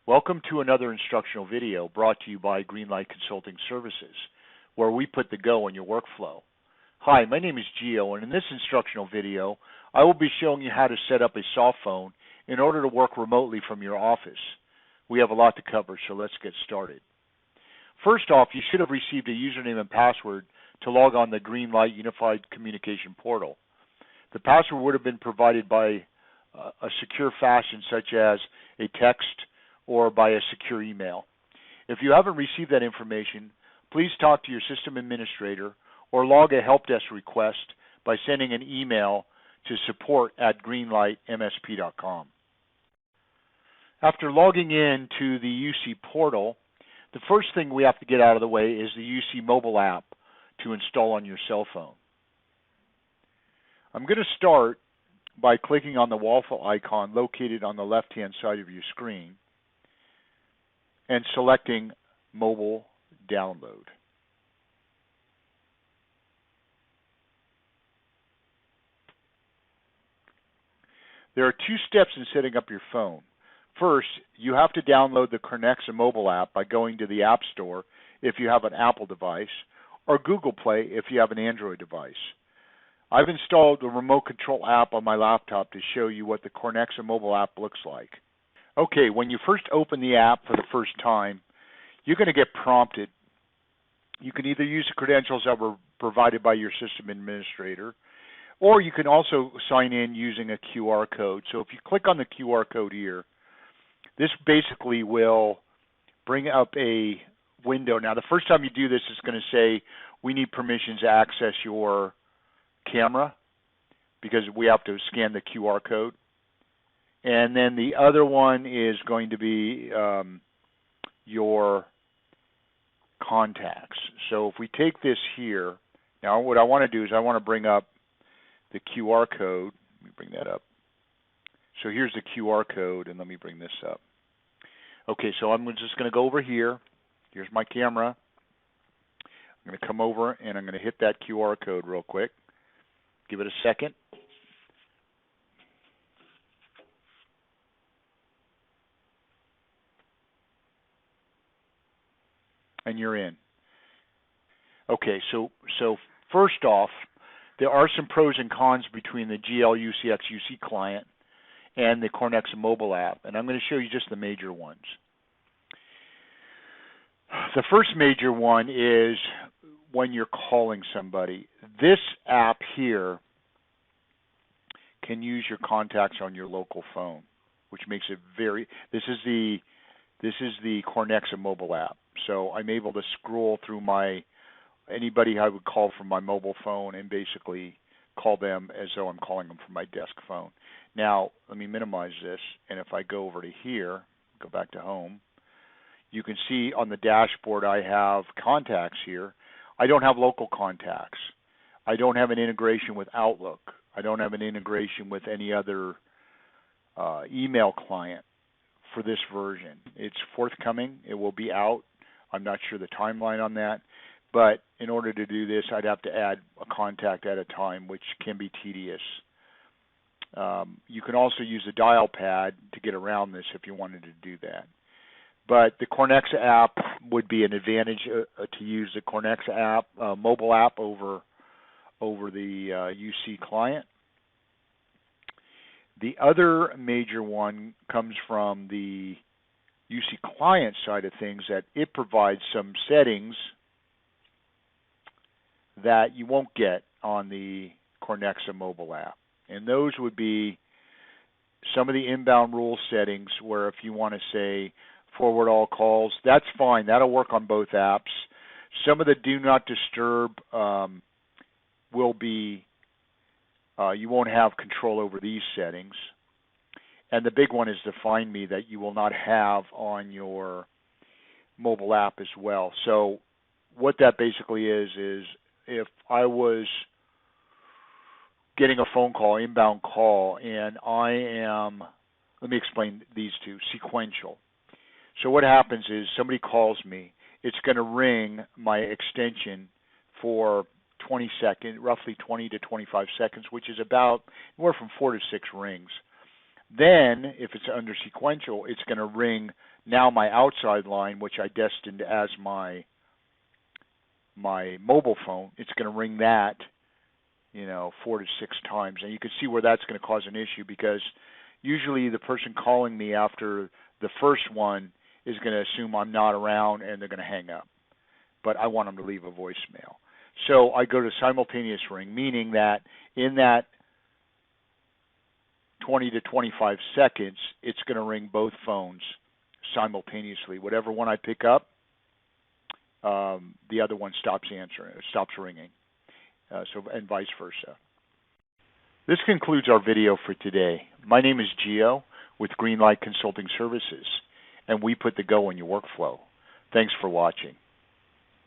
Welcome to another instructional video brought to you by GreenLight Consulting Services, where we put the go in your workflow. Hi, my name is Gio, and in this instructional video, I will be showing you how to set up a soft phone in order to work remotely from your office. We have a lot to cover, so let's get started. First off, you should have received a username and password to log on the GreenLight Unified Communication Portal. The password would have been provided by a secure fashion, such as a text or by a secure email. If you haven't received that information, please talk to your system administrator or log a help desk request by sending an email to support@greenlightmsp.com. After logging in to the UC portal, the first thing we have to get out of the way is the UC mobile app to install on your cell phone. I'm going to start by clicking on the waffle icon located on the left-hand side of your screen and selecting Mobile Download. There are two steps in setting up your phone. First, you have to download the CoreNexa Mobile App by going to the App Store if you have an Apple device, or Google Play if you have an Android device. I've installed the remote control app on my laptop to show you what the CoreNexa Mobile App looks like. Okay, when you first open the app for the first time, you're going to get prompted. You can either use the credentials that were provided by your system administrator, or you can also sign in using a QR code. So if you click on the QR code here, this basically will bring up a window. Now, the first time you do this, it's going to say, we need permissions to access your camera because we have to scan the QR code. And then the other one is going to be your contacts. So if we take this here, now what I want to do is I want to bring up the QR code. Let me bring that up. So here's the QR code, and let me bring this up. Okay, so I'm just going to go over here. Here's my camera. I'm going to come over, and I'm going to hit that QR code real quick. Give it a second. And you're in. Okay, so first off, there are some pros and cons between the GLUCx UC client and the CoreNexa Mobile App, and I'm going to show you just the major ones. The first major one is when you're calling somebody. This app here can use your contacts on your local phone, which makes it very. This is the CoreNexa Mobile App. So I'm able to scroll through anybody I would call from my mobile phone and basically call them as though I'm calling them from my desk phone. Now, let me minimize this, and if I go over to here, go back to home, you can see on the dashboard I have contacts here. I don't have local contacts. I don't have an integration with Outlook. I don't have an integration with any other email client for this version. It's forthcoming. It will be out. I'm not sure the timeline on that, but in order to do this, I'd have to add a contact at a time, which can be tedious. You can also use a dial pad to get around this if you wanted to do that. But the CoreNexa app would be an advantage to use the CoreNexa app, mobile app over the UC client. The other major one comes from the UC client side of things, that it provides some settings that you won't get on the CoreNexa mobile app. And those would be some of the inbound rule settings where if you want to say forward all calls, that's fine. That'll work on both apps. Some of the do not disturb will be, you won't have control over these settings. And the big one is the Find Me that you will not have on your mobile app as well. So what that basically is if I was getting a phone call, inbound call, and I am, let me explain these two, sequential. So what happens is somebody calls me, it's going to ring my extension for 20 seconds, roughly 20 to 25 seconds, which is about anywhere from 4 to 6 rings. Then, if it's under sequential, it's going to ring now my outside line, which I destined as my mobile phone. It's going to ring that, 4 to 6 times. And you can see where that's going to cause an issue, because usually the person calling me after the first one is going to assume I'm not around and they're going to hang up. But I want them to leave a voicemail. So I go to simultaneous ring, meaning that in that 20 to 25 seconds, it's going to ring both phones simultaneously. Whatever one I pick up, the other one stops ringing, and vice versa. This concludes our video for today. My name is Gio with GreenLight Consulting Services, and we put the go in your workflow. Thanks for watching.